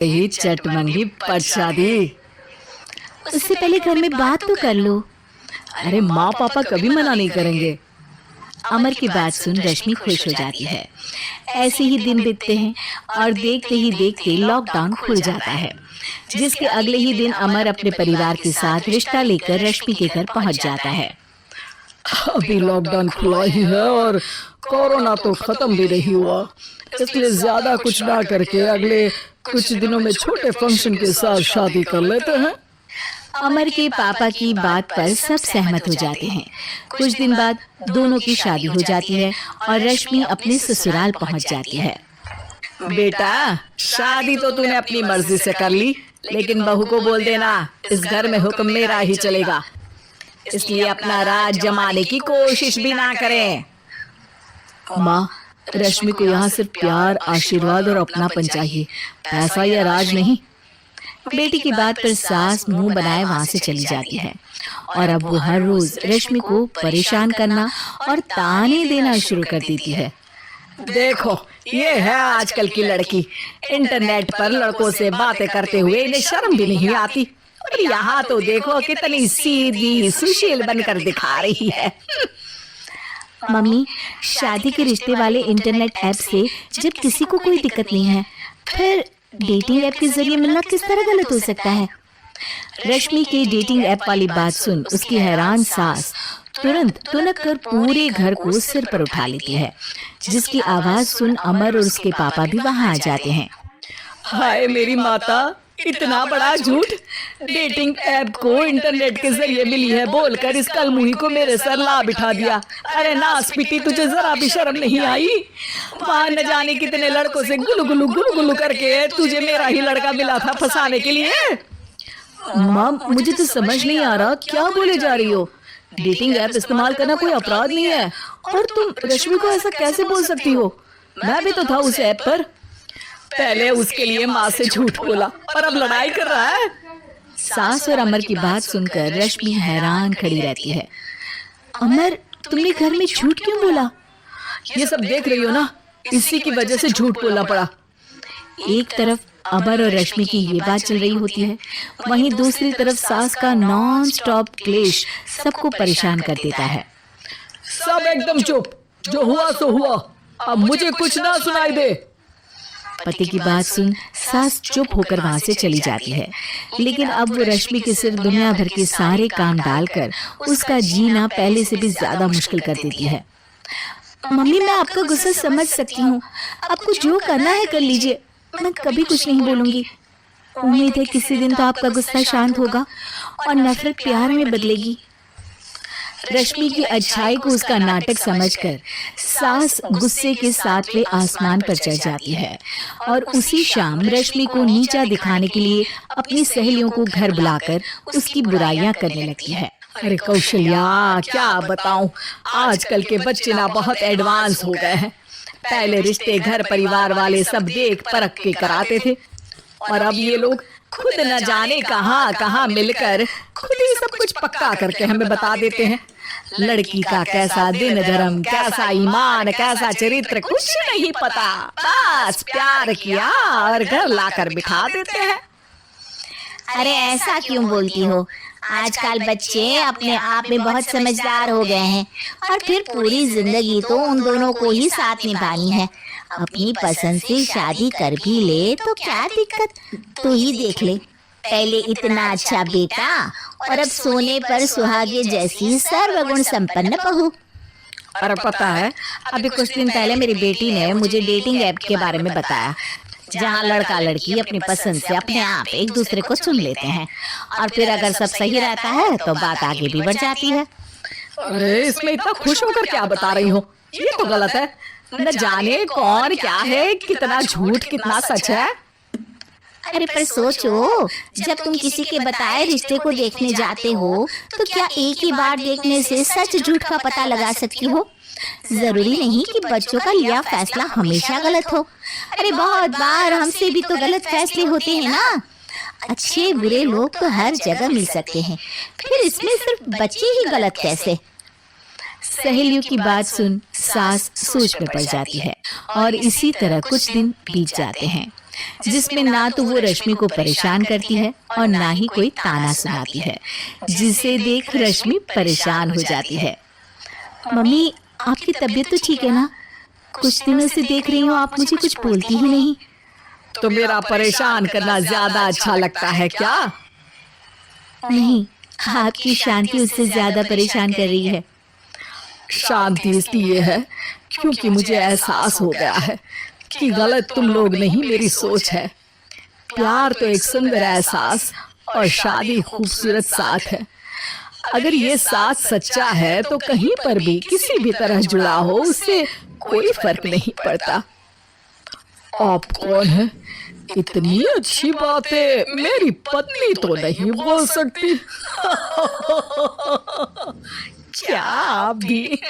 ही चटमंगी पट शादी। उससे पहले घर में बात तो कर लो। अरे माँ पापा कभी मना नहीं करेंगे। अमर की बात सुन रश्मि खुश हो जाती है। ऐसे ही दिन बीतते हैं और देखते ही देखते लॉकडाउन खुल जाता है, जिसके अगले ही दिन अमर अपने परिवार के साथ रिश्ता लेकर रश्मि के घर पहुंच जाता है। अभी लॉकडाउन खुला ही है और कोरोना तो खत्म भी नहीं हुआ, इसलिए ज्यादा कुछ ना करके अगले कुछ दिनों में छोटे फंक्शन के साथ शादी कर लेते हैं। अमर के पापा की बात पर सब सहमत हो जाते हैं। कुछ दिन बाद दोनों की शादी हो जाती है और रश्मि अपने ससुराल पहुंच जाती है। बेटा, शादी तो तूने अपनी मर्जी से कर ली, लेकिन बहू को बोल देना इस घर में हुक्म मेरा ही चलेगा, इसलिए अपना राज जमाने की कोशिश भी ना करें। माँ, रश्मि को यहाँ सिर्फ प्यार, आशीर्वाद और अपनापन चाहिए, पैसा या राज नहीं। बेटी की बात पर सास मुंह बनाए वहाँ से चली जाती है और अब वो हर रोज रश्मि को परेशान करना और ताने देना शुरू कर देती है। देखो, ये है आजकल की लड़की, इंटरनेट पर लड़कों से बातें करते हुए इन्हें शर्म भी नहीं आती, और यहाँ तो देखो कितनी सीधी सुशील बनकर दिखा रही है। मम्मी, शादी के रिश्ते वाले इंटरनेट ऐप से जब किसी को कोई दिक्कत नहीं है, फिर डेटिंग ऐप के जरिए मिलना किस तरह गलत हो सकता है? रश्मि के डेटिंग ऐप वाली बात सुन उसकी हैरान सास तुरंत तुनक कर पूरे घर को सिर पर उठा लेती है, जिसकी आवाज सुन अमर और उसके पापा भी वहाँ आ जाते हैं। हाय मेरी माता, इतना बड़ा झूठ! डेटिंग ऐप को इंटरनेट के जरिए मिली है बोलकर इस कलमुही को मेरे सर ला बिठा दिया। अरे नासपीटी, तुझे जरा भी शर्म नहीं आई? वहाँ न जाने कितने लड़कों से गुलू गुलू करके तुझे मेरा ही लड़का मिला था फंसाने के लिए। माँ, मुझे तो समझ नहीं आ रहा क्या बोले जा रही हो। डेटिंग ऐप इस्तेमाल करना कोई अपराध नहीं है, और तुम रश्मि को ऐसा कैसे बोल सकती हो? मैं भी तो था उस ऐप पर। पहले उसके लिए माँ से झूठ बोला और अब लड़ाई कर रहा है। सास और अमर की बात सुनकर रश्मि हैरान खड़ी रहती है। अमर, तुमने घर में झूठ क्यों बोला? ये सब देख रही हो ना, इसी की वजह से झूठ बोलना पड़ा। एक तरफ अमर और रश्मि की ये बात चल रही होती है, वहीं दूसरी तरफ सास का नॉन स्टॉप क्लेश सबको परेशान कर देता है। सब एकदम चुप, जो हुआ सो हुआ, अब मुझे कुछ ना सुनाई दे। पति की बात सुन सास चुप होकर वहाँ से चली जाती है, लेकिन अब वो रश्मि के सिर दुनिया भर के सारे काम डालकर उसका जीना पहले से भी ज्यादा मुश्किल कर देती है। मम्मी, मैं आपका गुस्सा समझ सकती हूँ, आपको जो करना है कर लीजिए, मैं कभी कुछ नहीं बोलूंगी। उम्मीद है किसी दिन तो आपका गुस्सा शांत होगा और नफरत प्यार में बदलेगी। रश्मि की अच्छाई को उसका नाटक समझकर सास गुस्से के सातवें आसमान पर चढ़ जाती है और उसी शाम रश्मि को नीचा दिखाने के लिए अपनी सहेलियों को घर बुलाकर उसकी बुराइयां करने लगती है। अरे कौशल्या, क्या बताऊं, आजकल के बच्चे ना बहुत एडवांस हो गए हैं। पहले रिश्ते घर परिवार वाले सब देख परख के कराते थे, और अब ये लोग खुद न जाने कहाँ कहाँ मिलकर खुद ही सब कुछ पक्का करके हमें बता देते हैं। लड़की का कैसा दिन धर्म, कैसा ईमान, कैसा चरित्र कुछ नहीं पता, बस प्यार किया और घर लाकर बिठा देते हैं। अरे ऐसा क्यों बोलती हो? आजकल बच्चे अपने आप में बहुत समझदार हो गए हैं, और फिर पूरी जिंदगी तो उन दोनों को ही साथ निभानी है। अपनी पसंद से शादी कर भी ले तो क्या दिक्कत? तू ही देख ले, पहले इतना अच्छा बेटा और अब सोने पर सुहागे जैसी सर्वगुण संपन्न बहू। और पता है, अभी कुछ दिन पहले मेरी बेटी ने मुझे डेटिंग ऐप के बारे में बताया, जहाँ लड़का लड़की अपनी पसंद से अपने आप एक दूसरे को चुन लेते हैं, और फिर अगर सब सही रहता है तो बात आगे भी बढ़ जाती है। अरे इसमें इतना खुश होकर क्या बता रही हो? ये तो गलत है। न जाने कौन क्या है, कितना झूठ कितना सच है। अरे पर सोचो, जब तुम किसी के बताए रिश्ते को देखने जाते हो तो क्या एक ही बार देखने से सच झूठ का पता लगा सकती हो? जरूरी नहीं कि बच्चों का लिया फैसला हमेशा गलत हो। अरे बहुत बार हमसे भी तो गलत फैसले होते हैं ना। अच्छे बुरे लोग तो हर जगह मिल सकते हैं, फिर इसमें सिर्फ बच्चे ही गलत कैसे? सहेलियों की बात सुन सास सोच में पड़ जाती है और इसी तरह कुछ दिन बीत जाते हैं। जिसमें ना तो वो रश्मि को परेशान करती है और ना ही कोई ताना सुनाती है, जिसे देख रश्मि परेशान हो जाती है। मम्मी, आपकी तबीयत तो ठीक है ना? कुछ दिनों से देख रही हूँ आप मुझे कुछ बोलती ही नहीं। तो मेरा परेशान करना ज्यादा अच्छा लगता है क्या? नहीं, आपकी शांति उससे ज्यादा परेशान कर रही है। शांति इसलिए है क्योंकि मुझे एहसास हो गया है कि गलत तुम लोग नहीं मेरी सोच है। प्यार तो एक सुंदर एहसास और शादी खूबसूरत साथ है। अगर ये साथ सच्चा है तो कहीं पर भी किसी भी तरह जुड़ा हो उससे कोई फर्क नहीं पड़ता। आप कौन है? इतनी अच्छी बातें मेरी पत्नी तो नहीं बोल सकती। क्या आप भी?